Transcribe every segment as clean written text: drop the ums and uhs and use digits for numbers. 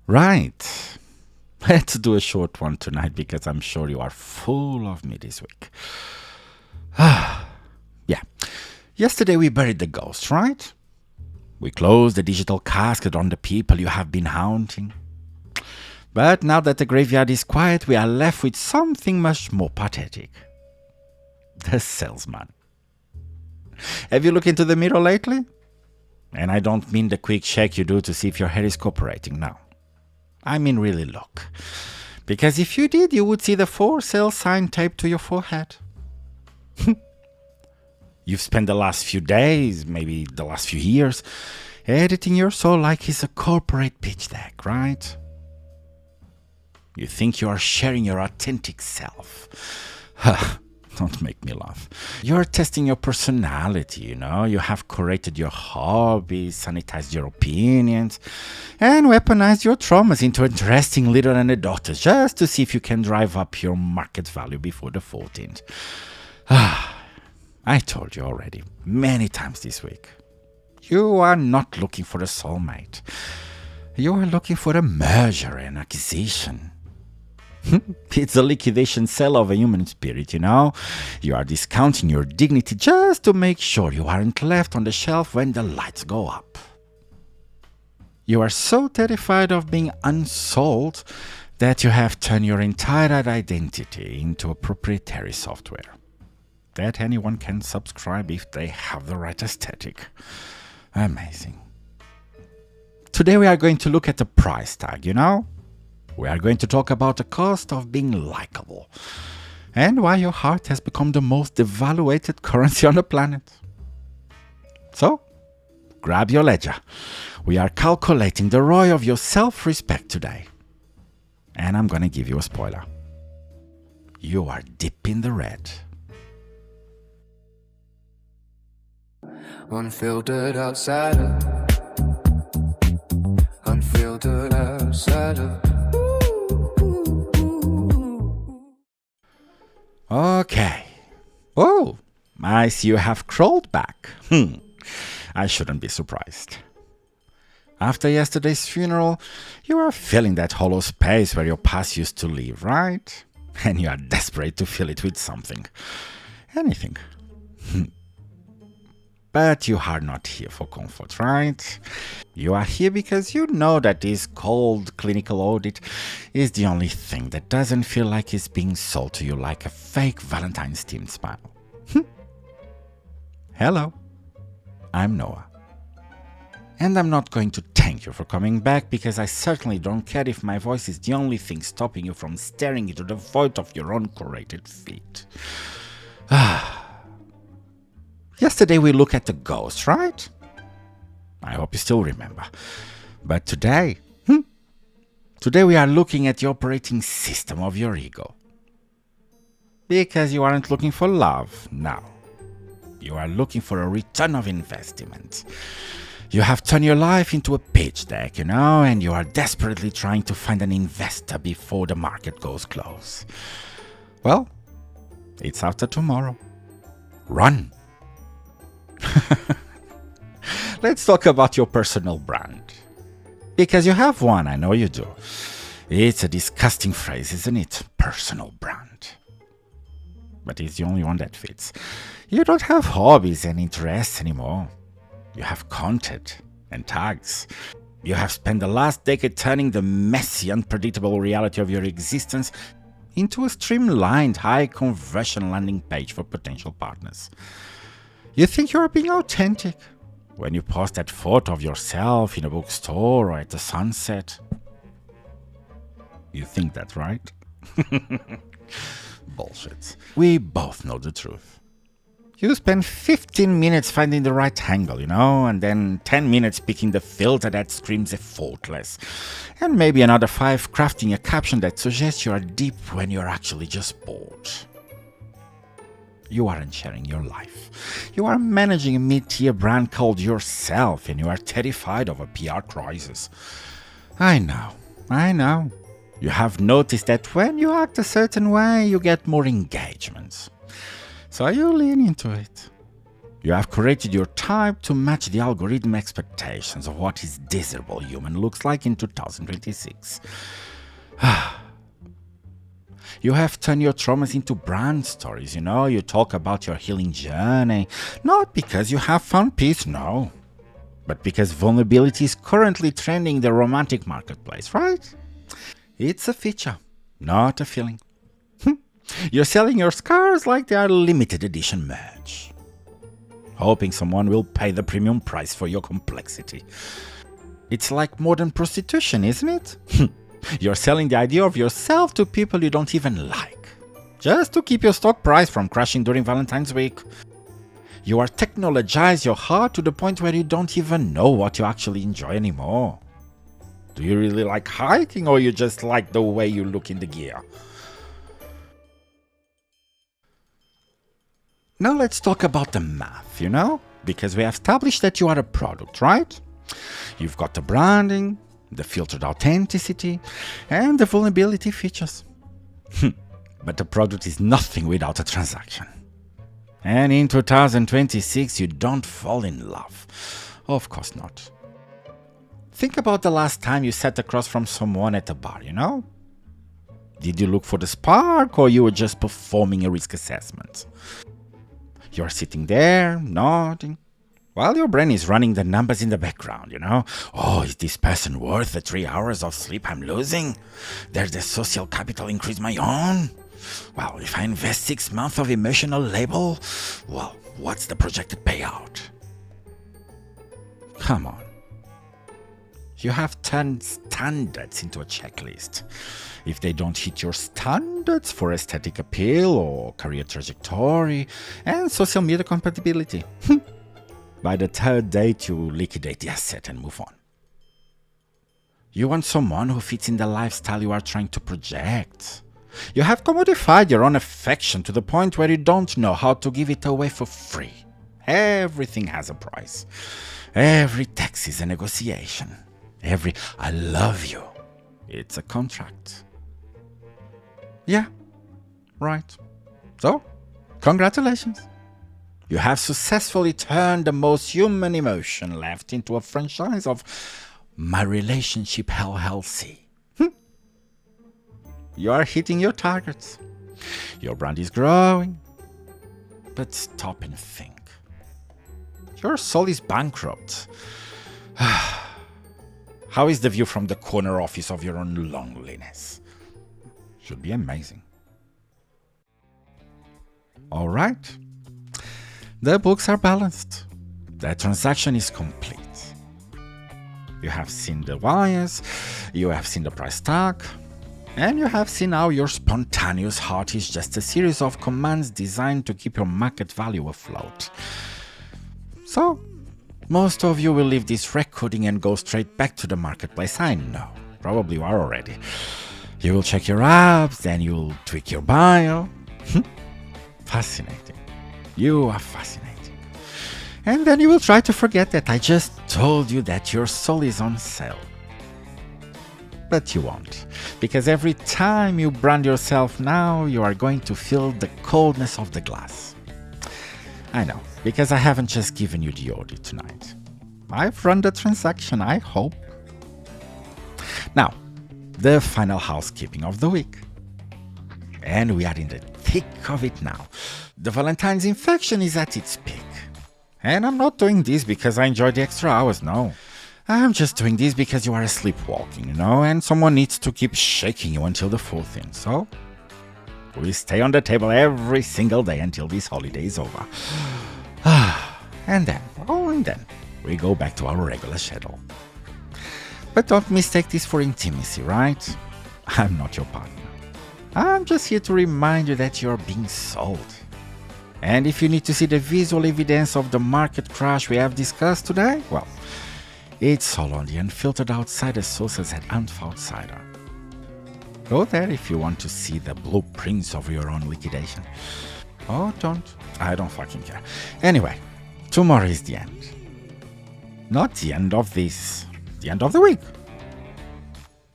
Right. Let's do a short one tonight because I'm sure you are full of me this week. Yeah. Yesterday we buried the ghost, right? We closed the digital casket on the people you have been haunting. But now that the graveyard is quiet, we are left with something much more pathetic. The salesman. Have you looked into the mirror lately? And I don't mean the quick check you do to see if your hair is cooperating now. I mean really look. Because if you did, you would see the for sale sign taped to your forehead. You've spent the last few days, maybe the last few years, editing your soul like it's a corporate pitch deck, right? You think you are sharing your authentic self. Don't make me laugh. You're testing your personality, you know. You have curated your hobbies, sanitized your opinions, and weaponized your traumas into interesting little anecdotes just to see if you can drive up your market value before the 14th. I told you already, many times this week. You are not looking for a soulmate. You are looking for a merger and acquisition. It's a liquidation sale of a human spirit, you know. You are discounting your dignity just to make sure you aren't left on the shelf when the lights go up. You are so terrified of being unsold that you have turned your entire identity into a proprietary software that anyone can subscribe if they have the right aesthetic. Amazing. Today we are going to look at the price tag, you know. We are going to talk about the cost of being likable and why your heart has become the most devaluated currency on the planet. So, grab your ledger. We are calculating the ROI of your self-respect today. And I'm going to give you a spoiler. You are deep in the red. Unfiltered outsider. Unfiltered outsider. Okay. Oh, I see you have crawled back. I shouldn't be surprised. After yesterday's funeral, you are feeling that hollow space where your past used to live, right? And you are desperate to fill it with something. Anything. But you are not here for comfort, right? You are here because you know that this cold clinical audit is the only thing that doesn't feel like it's being sold to you like a fake Valentine steamed smile. Hello, I'm Noah. And I'm not going to thank you for coming back because I certainly don't care if my voice is the only thing stopping you from staring into the void of your own curated feed. Yesterday we looked at the ghost, right? I hope you still remember. But today, today we are looking at the operating system of your ego. Because you aren't looking for love now. You are looking for a return of investment. You have turned your life into a pitch deck, you know, and you are desperately trying to find an investor before the market goes close. Well, it's after tomorrow. Run! Let's talk about your personal brand. Because you have one, I know you do. It's a disgusting phrase, isn't it? Personal brand. But it's the only one that fits. You don't have hobbies and interests anymore. You have content and tags. You have spent the last decade turning the messy, unpredictable reality of your existence into a streamlined, high-conversion landing page for potential partners. You think you are being authentic when you post that photo of yourself in a bookstore or at the sunset. You think that, right? Bullshit. We both know the truth. You spend 15 minutes finding the right angle, you know, and then 10 minutes picking the filter that screams effortless, and maybe another 5 crafting a caption that suggests you are deep when you're actually just bored. You aren't sharing your life. You are managing a mid-tier brand called yourself, and you are terrified of a PR crisis. I know. You have noticed that when you act a certain way, you get more engagements. So you lean into it. You have curated your type to match the algorithm expectations of what his desirable human looks like in 2026. You have turned your traumas into brand stories, You talk about your healing journey, not because you have found peace, no, but because vulnerability is currently trending in the romantic marketplace, right? It's a feature, not a feeling. You're selling your scars like they are limited edition merch, hoping someone will pay the premium price for your complexity. It's like modern prostitution, isn't it? You're selling the idea of yourself to people you don't even like, just to keep your stock price from crashing during Valentine's week. You are technologize your heart to the point where you don't even know what you actually enjoy anymore. Do you really like hiking, or you just like the way you look in the gear? Now let's talk about the math, because we have established that you are a product, right? You've got the branding, the filtered authenticity, and the vulnerability features. But the product is nothing without a transaction. And in 2026, you don't fall in love. Of course not. Think about the last time you sat across from someone at a bar, Did you look for the spark, or you were just performing a risk assessment? You're sitting there, nodding, while your brain is running the numbers in the background, Oh, is this person worth the 3 hours of sleep I'm losing? There's the social capital increase my own. Well, if I invest 6 months of emotional labor, well, what's the projected payout? Come on. You have turned standards into a checklist. If they don't hit your standards for aesthetic appeal or career trajectory and social media compatibility, by the third date you liquidate the asset and move on. You want someone who fits in the lifestyle you are trying to project. You have commodified your own affection to the point where you don't know how to give it away for free. Everything has a price. Every text is a negotiation. Every "I love you," it's a contract. Yeah, right. So, congratulations. You have successfully turned the most human emotion left into a franchise of "My relationship LLC." You are hitting your targets. Your brand is growing. But stop and think. Your soul is bankrupt. How is the view from the corner office of your own loneliness? Should be amazing. All right. The books are balanced. The transaction is complete. You have seen the wires, you have seen the price tag, and you have seen how your spontaneous heart is just a series of commands designed to keep your market value afloat. So, most of you will leave this recording and go straight back to the marketplace. I know, probably you are already. You will check your apps, then you'll tweak your bio. Fascinating. You are fascinating. And then you will try to forget that I just told you that your soul is on sale. But you won't, because every time you brand yourself now, you are going to feel the coldness of the glass. I know, because I haven't just given you the audit tonight. I've run the transaction, I hope. Now, the final housekeeping of the week. And we are in the thick of it now. The Valentine's infection is at its peak. And I'm not doing this because I enjoy the extra hours, no. I'm just doing this because you are sleepwalking, and someone needs to keep shaking you until the full thing. So, we stay on the table every single day until this holiday is over. And then, we go back to our regular schedule. But don't mistake this for intimacy, right? I'm not your partner. I'm just here to remind you that you're being sold. And if you need to see the visual evidence of the market crash we have discussed today, well, it's all on the Unfiltered Outsider sources at Outsider. Go there if you want to see the blueprints of your own liquidation. Or don't. I don't fucking care. Anyway, tomorrow is the end. Not the end of this. The end of the week.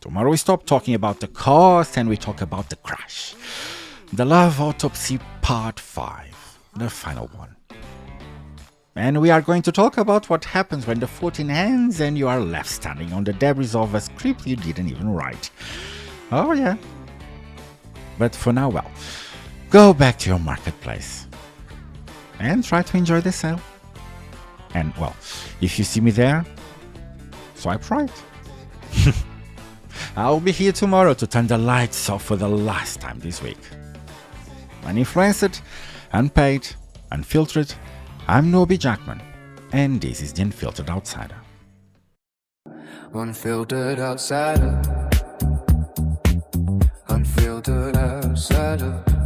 Tomorrow we stop talking about the cost and we talk about the crash. The Love Autopsy Part 5. The final one. And we are going to talk about what happens when the 14 ends and you are left standing on the debris of a script you didn't even write. Oh yeah. But for now, well, go back to your marketplace and try to enjoy the sale. And well, if you see me there, swipe right. I'll be here tomorrow to turn the lights off for the last time this week. Uninfluenced, Unpaid, Unfiltered, I'm Jackman, and this is the Unfiltered Outsider. Unfiltered outsider. Unfiltered outsider.